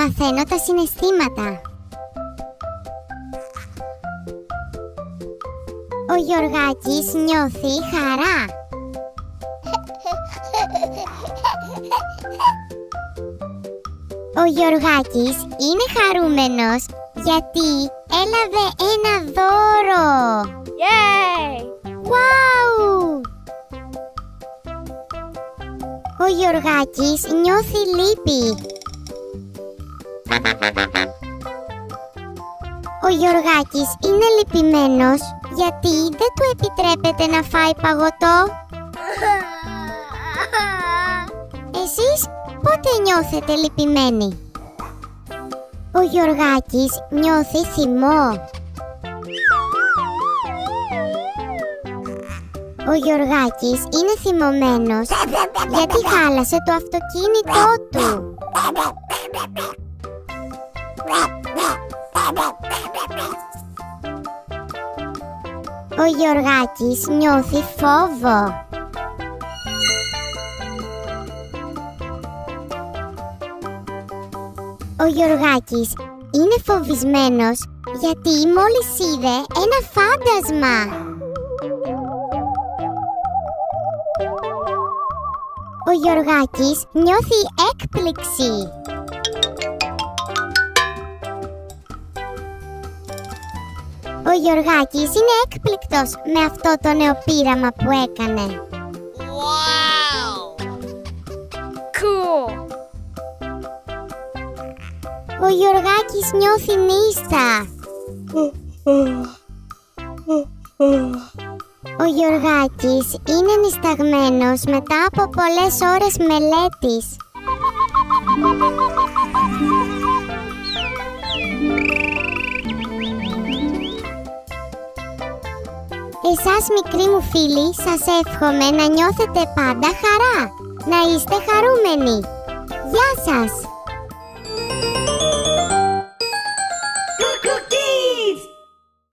Μαθαίνω τα συναισθήματα. Ο Γιωργάκης νιώθει χαρά. Ο Γιωργάκης είναι χαρούμενος γιατί έλαβε ένα δώρο. Yay! Wow! Ο Γιωργάκης νιώθει λύπη. Ο Γιωργάκης είναι λυπημένος γιατί δεν του επιτρέπεται να φάει παγωτό. Εσείς πότε νιώθετε λυπημένοι? Ο Γιωργάκης νιώθει θυμό. Ο Γιωργάκης είναι θυμωμένος γιατί χάλασε το αυτοκίνητό του. Ο Γιωργάκης νιώθει φόβο. Ο Γιωργάκης είναι φοβισμένος γιατί μόλις είδε ένα φάντασμα. Ο Γιωργάκης νιώθει έκπληξη. Ο Γιωργάκης είναι έκπληκτος με αυτό το νέο πείραμα που έκανε. Wow! Cool! Ο Γιωργάκης νιώθει νύστα. Ο Γιωργάκης είναι νησταγμένος μετά από πολλές ώρες μελέτης. Εσάς μικροί μου φίλοι, σας εύχομαι να νιώθετε πάντα χαρά. Να είστε χαρούμενοι. Γεια σας!